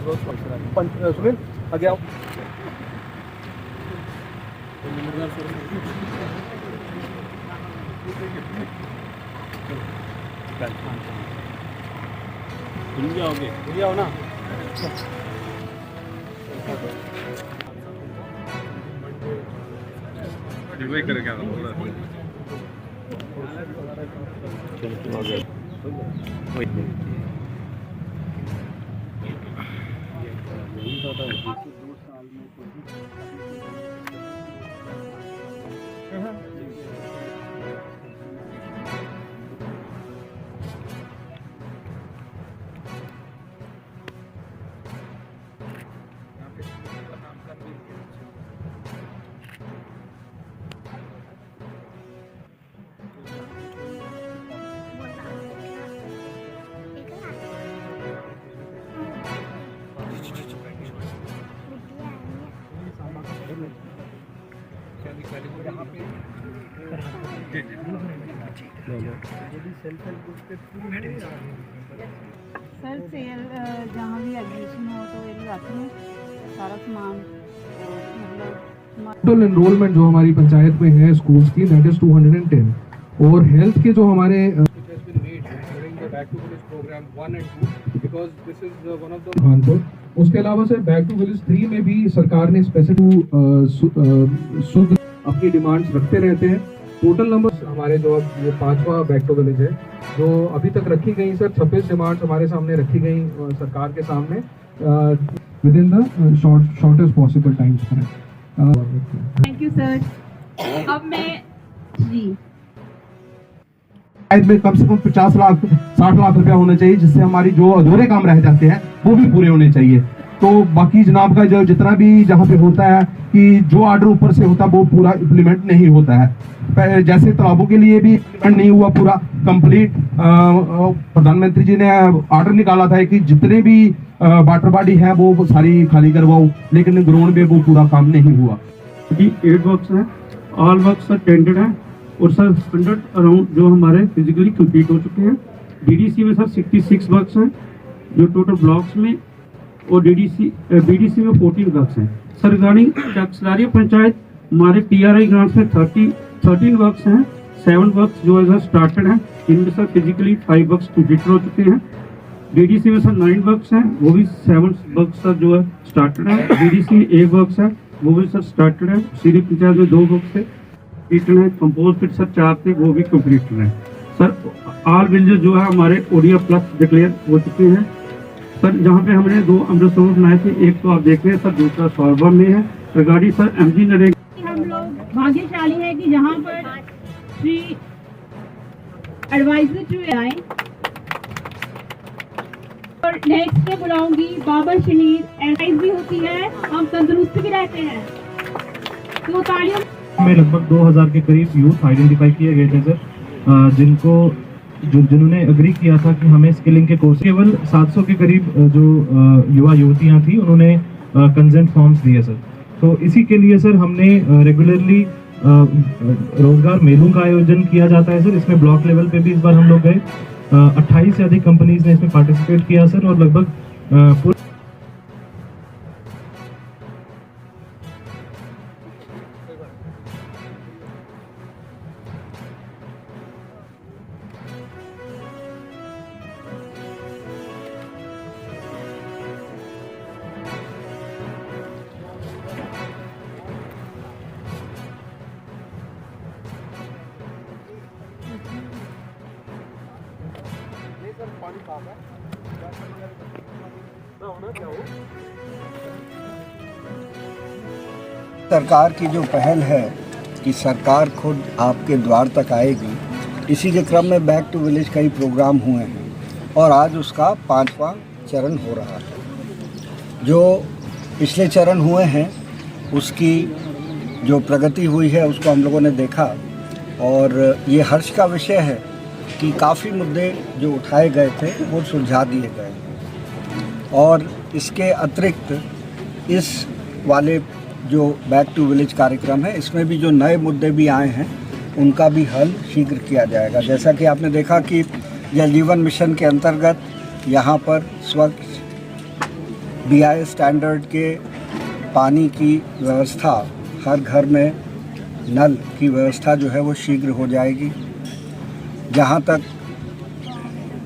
सुनील आगे आओ। तुम जाओगे? आओ ना। सर सेल जहाँ भी एग्जीबिशन हो तो ये रखते हैं सारा सामान मतलब टोटल एनरोलमेंट जो हमारी पंचायत में है स्कूल्स की दैट इज 210 और हेल्थ के जो हमारे खानपुर उसके अलावा सर बैक टू विलेज 3 में भी सरकार ने स्पेसिफिक शुद्ध अपनी डिमांड्स रखते रहते हैं। टोटल नंबर हमारे जो ये 5वां बैक टू विलेज है जो अभी तक रखी गई सर 26 डिमांड्स हमारे सामने रखी गई सरकार के सामने within the shortest possible times पर। Thank you sir. अब मैं जी में कम से कम 50 लाख 60 लाख रुपया होना चाहिए जिससे हमारी जो अधूरे काम रह जाते हैं वो भी पूरे होने चाहिए। तो बाकी जनाब का जो जितना भी जहाँ पे होता है कि जो ऑर्डर ऊपर से होता है वो पूरा इम्प्लीमेंट नहीं होता है। जैसे तालाबों के लिए भी इम्प्लीमेंट नहीं हुआ पूरा कंप्लीट। प्रधानमंत्री जी ने ऑर्डर निकाला था कि जितने भी वाटर बॉडी है वो सारी खाली करवाओ, लेकिन ग्राउंड में वो पूरा काम नहीं हुआ। 8 वर्क्स हैं, ऑल वर्क्स सर टेंडेड हैं और सर 100 अराउंड जो हमारे फिजिकली कंप्लीट हो चुके हैं। डीडीसी में सर 66 वर्क्स हैं जो टोटल ब्लॉक्स में और बीडीसी में 14 वर्क्स हैं। सर रिगार्डिंग चकसलारिया पंचायत हमारे टीआरआई ग्रांट्स में 13 वर्क्स हैं। 7 वर्क्स जो है सर स्टार्टेड हैं, इनमें सर फिजिकली 5 वर्क्स कंप्लीट हो चुके हैं। डीडीसी में सर 9 वर्क्स हैं, वो भी 7 वर्क्स सर जो है स्टार्टेड है। डीडीसी में 1 वर्क्स है, वो भी सर स्टार्टेड है। सीधी पंचायत में 2 वर्क्स है है। कंपोज फिट सर 4 थे, वो भी कंप्लीट है। सर ऑल विलेज जो है हमारे ओडिया प्लस डिक्लेयर हो चुके हैं। सर जहाँ पे हमने 2 अमृत सरोवर बनाए थे, एक तो आप देख रहे हैं सर, दूसरा सौरभा में है। रिगार्डिंग सर एमजी नरेगा हम लोग भाग्यशाली है कि जहाँ पर श्री एडवाइजर जो आए और नेक्स्ट में बुलाऊंगी बाबर शनीर। एडवाइस भी होती है, हम तंदुरुस्त भी रहते हैं, तो तालियों में लगभग 2000 के करीब यूथ आइडेंटिफाई किए गए थे सर, जिन्होंने अग्री किया था कि हमें स्किलिंग के कोर्स। केवल 700 के करीब जो युवा युवतियां थी उन्होंने कंसेंट फॉर्म्स दिए सर। तो इसी के लिए सर हमने रेगुलरली रोजगार मेलों का आयोजन किया जाता है सर। इसमें ब्लॉक लेवल पे भी इस बार हम लोग गए। 28 से अधिक कंपनीज ने इसमें पार्टिसिपेट किया सर और लगभग सरकार की जो पहल है कि सरकार खुद आपके द्वार तक आएगी, इसी के क्रम में बैक टू विलेज कई प्रोग्राम हुए हैं और आज उसका 5वां चरण हो रहा है। जो पिछले चरण हुए हैं उसकी जो प्रगति हुई है उसको हम लोगों ने देखा और ये हर्ष का विषय है कि काफ़ी मुद्दे जो उठाए गए थे वो सुलझा दिए गए और इसके अतिरिक्त इस वाले जो बैक टू विलेज कार्यक्रम है इसमें भी जो नए मुद्दे भी आए हैं उनका भी हल शीघ्र किया जाएगा। जैसा कि आपने देखा कि जल जीवन मिशन के अंतर्गत यहाँ पर स्वच्छ BIS स्टैंडर्ड के पानी की व्यवस्था, हर घर में नल की व्यवस्था जो है वो शीघ्र हो जाएगी। जहाँ तक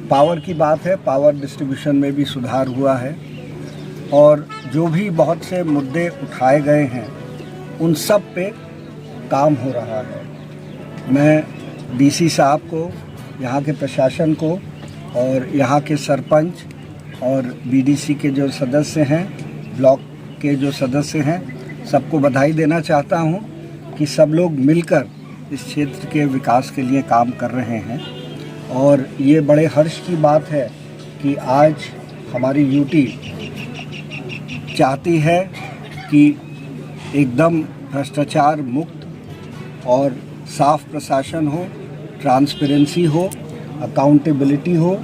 पावर की बात है, पावर डिस्ट्रीब्यूशन में भी सुधार हुआ है और जो भी बहुत से मुद्दे उठाए गए हैं उन सब पे काम हो रहा है। मैं DC साहब को, यहाँ के प्रशासन को और यहाँ के सरपंच और BDC के जो सदस्य हैं, ब्लॉक के जो सदस्य हैं, सबको बधाई देना चाहता हूँ कि सब लोग मिलकर इस क्षेत्र के विकास के लिए काम कर रहे हैं। और ये बड़े हर्ष की बात है कि आज हमारी यूटी चाहती है कि एकदम भ्रष्टाचार मुक्त और साफ प्रशासन हो, ट्रांसपेरेंसी हो, अकाउंटेबिलिटी हो,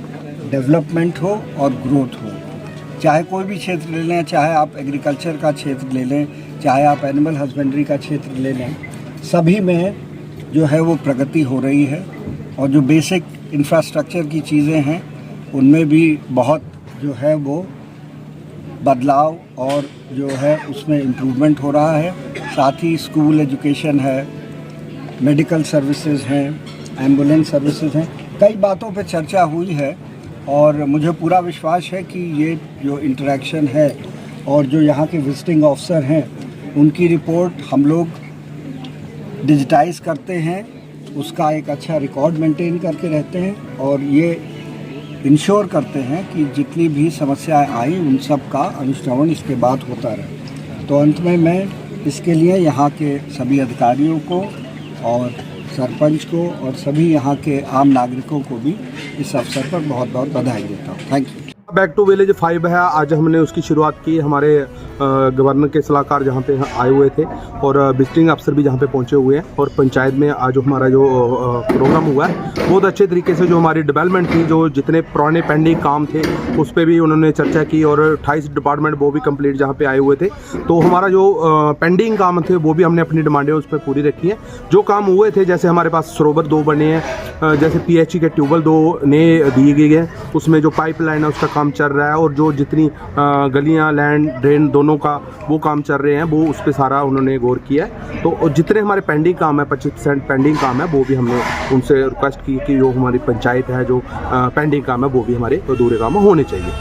डेवलपमेंट हो और ग्रोथ हो। चाहे कोई भी क्षेत्र ले लें, चाहे आप एग्रीकल्चर का क्षेत्र ले लें, चाहे आप एनिमल हस्बेंड्री का क्षेत्र ले लें, सभी में जो है वो प्रगति हो रही है। और जो बेसिक इंफ्रास्ट्रक्चर की चीज़ें हैं उनमें भी बहुत जो है वो बदलाव और जो है उसमें इम्प्रूवमेंट हो रहा है। साथ ही स्कूल एजुकेशन है, मेडिकल सर्विसेज हैं, एम्बुलेंस सर्विसेज हैं, कई बातों पे चर्चा हुई है और मुझे पूरा विश्वास है कि ये जो इंटरेक्शन है और जो यहाँ के विजिटिंग ऑफिसर हैं उनकी रिपोर्ट हम लोग डिजिटाइज करते हैं, उसका एक अच्छा रिकॉर्ड मेंटेन करके रहते हैं और ये इंश्योर करते हैं कि जितनी भी समस्याएं आई उन सब का अनुश्रवण इसके बाद होता रहे। तो अंत में मैं इसके लिए यहाँ के सभी अधिकारियों को और सरपंच को और सभी यहाँ के आम नागरिकों को भी इस अवसर पर बहुत बहुत बधाई देता हूँ। Thank you. Back to village 5 है, आज हमने उसकी शुरुआत की। हमारे गवर्नर के सलाहकार जहाँ पे आए हुए थे और विजिटिंग अफसर भी जहाँ पे पहुँचे हुए हैं और पंचायत में आज हमारा जो प्रोग्राम हुआ है बहुत अच्छे तरीके से जो हमारी डेवलपमेंट थी, जो जितने पुराने पेंडिंग काम थे उस पर भी उन्होंने चर्चा की और 28 डिपार्टमेंट वो भी कंप्लीट जहाँ पे आए हुए थे। तो हमारा जो पेंडिंग काम थे वो भी हमने अपनी डिमांडें उस पर पूरी रखी हैं। जो काम हुए थे, जैसे हमारे पास सरोवर 2 बने हैं, जैसे PHE के ट्यूबवेल 2 नए दिए गए हैं, उसमें जो पाइपलाइन है उसका काम चल रहा है और जो जितनी गलियां, लैंड, ड्रेन दोनों का वो काम चल रहे हैं, वो उस पर सारा उन्होंने गौर किया है। तो जितने हमारे पेंडिंग काम है, 25% पेंडिंग काम है, वो भी हमने उनसे रिक्वेस्ट की कि जो हमारी पंचायत है, जो पेंडिंग काम है वो भी हमारे अधूरे काम होने चाहिए।